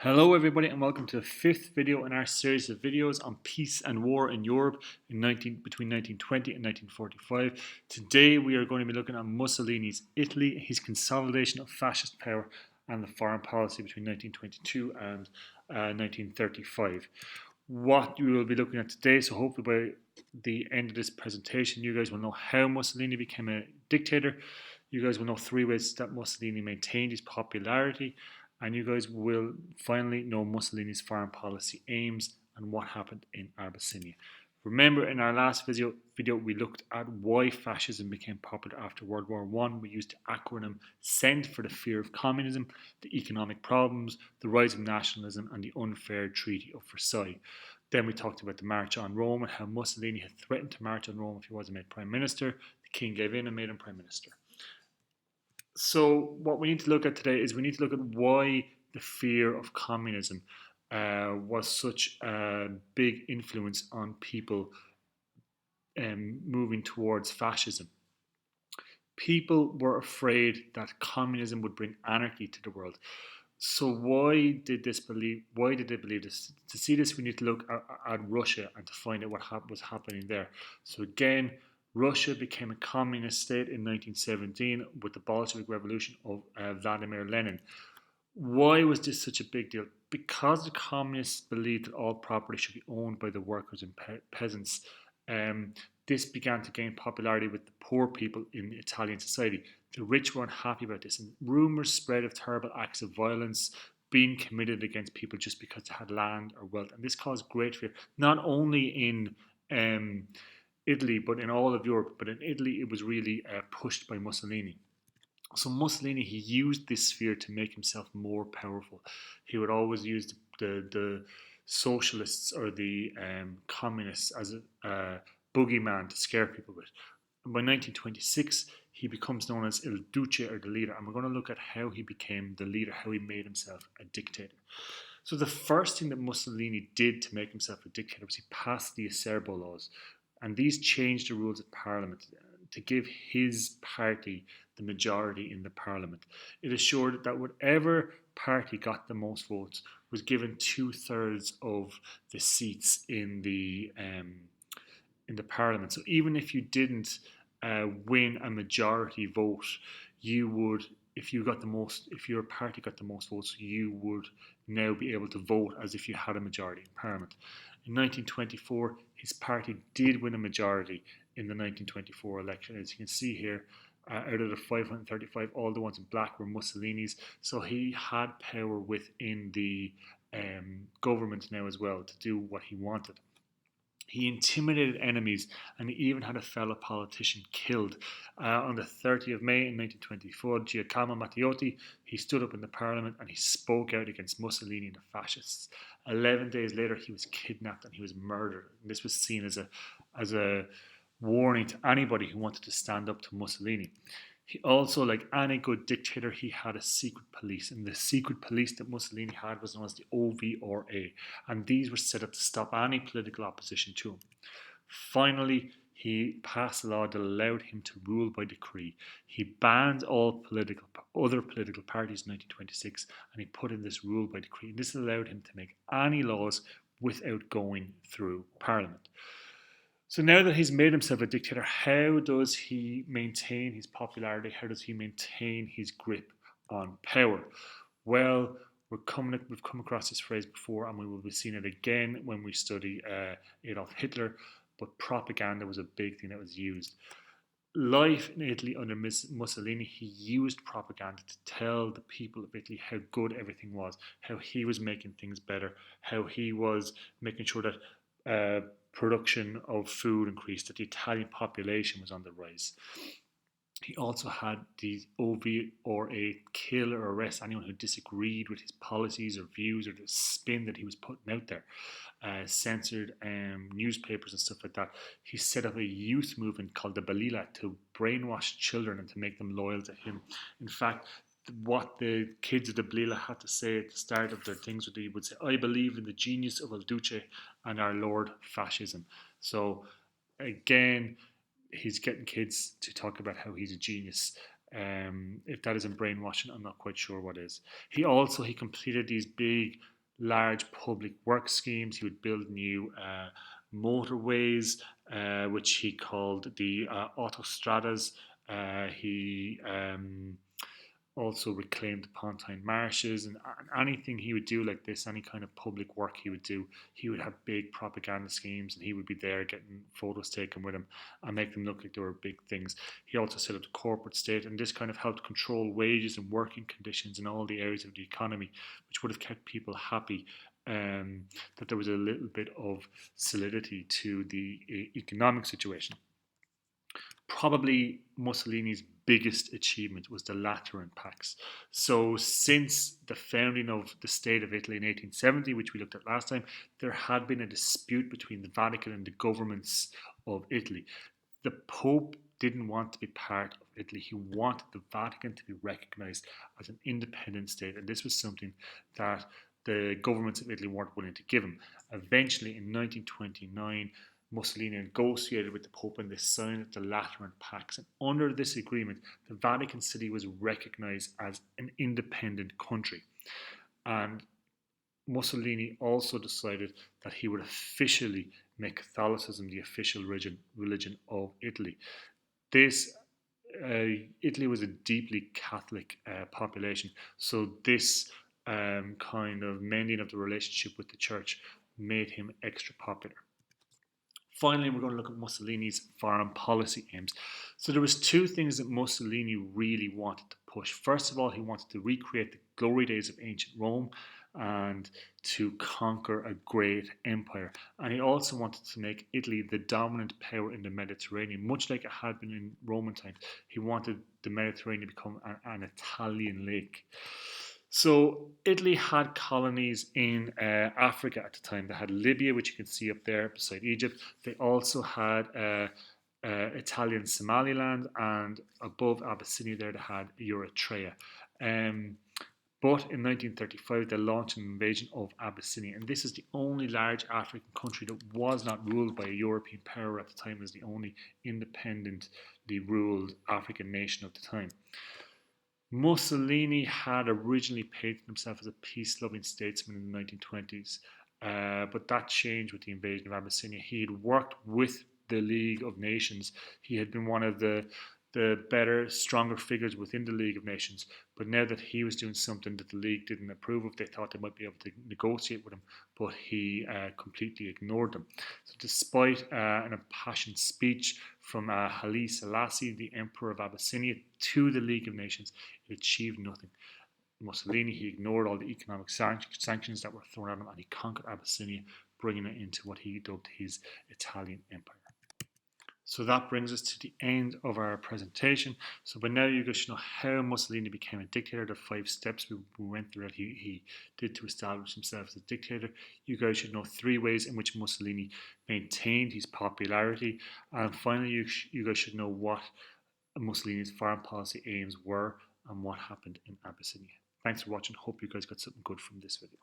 Hello everybody and welcome to the fifth video in our series of videos on peace and war in Europe between 1920 and 1945. Today we are going to be looking at Mussolini's Italy, his consolidation of fascist power and the foreign policy between 1922 and 1935. What we will be looking at today, so hopefully by the end of this presentation you guys will know how Mussolini became a dictator. You guys will know three ways that Mussolini maintained his popularity, and you guys will finally know Mussolini's foreign policy aims and what happened in Abyssinia. Remember, in our last video we looked at why fascism became popular after World War I. We used the acronym SEND for the fear of communism, the economic problems, the rise of nationalism, and the unfair Treaty of Versailles. Then we talked about the March on Rome and how Mussolini had threatened to march on Rome if he wasn't made Prime Minister. The king gave in and made him Prime Minister. So what we need to look at today is we need to look at why the fear of communism was such a big influence on people moving towards fascism. People were afraid that communism would bring anarchy to the world. So why did they believe this? To see this, we need to look at Russia and to find out what was happening there. So again, Russia became a communist state in 1917 with the Bolshevik Revolution of Vladimir Lenin. Why was this such a big deal? Because the communists believed that all property should be owned by the workers and peasants. This began to gain popularity with the poor people in Italian society. The rich weren't happy about this, and rumours spread of terrible acts of violence being committed against people just because they had land or wealth. And this caused great fear, not only in Italy, but in all of Europe. But in Italy, it was really pushed by Mussolini. So Mussolini, he used this fear to make himself more powerful. He would always use the socialists or the communists as a boogeyman to scare people with. And by 1926, he becomes known as Il Duce, or the leader. And we're going to look at how he became the leader, how he made himself a dictator. So the first thing that Mussolini did to make himself a dictator was he passed the Acerbo laws. And these changed the rules of parliament to give his party the majority in the parliament. It assured that whatever party got the most votes was given 2/3 of the seats in the parliament. So even if you didn't win a majority vote, you would, if your party got the most votes, you would now be able to vote as if you had a majority in parliament. In 1924, his party did win a majority in the 1924 election. As you can see here, out of the 535, all the ones in black were Mussolini's. So he had power within the government now as well to do what he wanted. He intimidated enemies, and he even had a fellow politician killed. On the 30th of May in 1924, Giacomo Matteotti, he stood up in the parliament and he spoke out against Mussolini and the fascists. 11 days later, he was kidnapped and he was murdered. And this was seen as a warning to anybody who wanted to stand up to Mussolini. He also, like any good dictator, he had a secret police, and the secret police that Mussolini had was known as the OVRA, and these were set up to stop any political opposition to him. Finally, he passed a law that allowed him to rule by decree. He banned all other political parties in 1926, and he put in this rule by decree. This allowed him to make any laws without going through Parliament. So now that he's made himself a dictator, how does he maintain his popularity? How does he maintain his grip on power? Well, we've come across this phrase before, and we will be seeing it again when we study Adolf Hitler, but propaganda was a big thing that was used. Life in Italy under Mussolini, he used propaganda to tell the people of Italy how good everything was, how he was making things better, how he was making sure that production of food increased, that the Italian population was on the rise. He also had these OVRA kill or arrest anyone who disagreed with his policies or views or the spin that he was putting out there. Censored newspapers and stuff like that. He set up a youth movement called the Balilla to brainwash children and to make them loyal to him. In fact, what the kids of the Balilla had to say at the start of their things would say, "I believe in the genius of Il Duce and our Lord Fascism." So again, he's getting kids to talk about how he's a genius. If that isn't brainwashing, I'm not quite sure what is. He completed these big large public work schemes. He would build new motorways, which he called the autostradas. He also reclaimed the Pontine marshes, and anything he would do like this, any kind of public work he would do, he would have big propaganda schemes, and he would be there getting photos taken with him and make them look like they were big things. He also set up the corporate state, and this kind of helped control wages and working conditions in all the areas of the economy, which would have kept people happy. That there was a little bit of solidity to the economic situation. Probably Mussolini's biggest achievement was the Lateran Pacts. So, since the founding of the State of Italy in 1870, which we looked at last time, there had been a dispute between the Vatican and the governments of Italy. The Pope didn't want to be part of Italy. He wanted the Vatican to be recognized as an independent state, and this was something that the governments of Italy weren't willing to give him. Eventually, in 1929, Mussolini negotiated with the Pope and they signed the Lateran Pacts. And under this agreement, the Vatican City was recognized as an independent country. And Mussolini also decided that he would officially make Catholicism the official religion of Italy. This Italy was a deeply Catholic population, so this kind of mending of the relationship with the church made him extra popular. Finally, we're going to look at Mussolini's foreign policy aims. So there was two things that Mussolini really wanted to push. First of all, he wanted to recreate the glory days of ancient Rome and to conquer a great empire. And he also wanted to make Italy the dominant power in the Mediterranean, much like it had been in Roman times. He wanted the Mediterranean to become an Italian lake. So Italy had colonies in Africa at the time. They had Libya, which you can see up there beside Egypt. They also had Italian Somaliland, and above Abyssinia there they had Eritrea. But in 1935 they launched an invasion of Abyssinia, and this is the only large African country that was not ruled by a European power at the time. It was the only independently ruled African nation of the time. Mussolini had originally painted himself as a peace-loving statesman in the 1920s, but that changed with the invasion of Abyssinia. He had worked with the League of Nations. He had been one of the better, stronger figures within the League of Nations. But now that he was doing something that the League didn't approve of, they thought they might be able to negotiate with him, but he completely ignored them. So despite an impassioned speech from Haile Selassie, the Emperor of Abyssinia, to the League of Nations, it achieved nothing. Mussolini, he ignored all the economic sanctions that were thrown at him, and he conquered Abyssinia, bringing it into what he dubbed his Italian Empire. So that brings us to the end of our presentation. So by now you guys should know how Mussolini became a dictator, the 5 steps we went through that he did to establish himself as a dictator. You guys should know 3 ways in which Mussolini maintained his popularity. And finally, you guys should know what Mussolini's foreign policy aims were and what happened in Abyssinia. Thanks for watching. Hope you guys got something good from this video.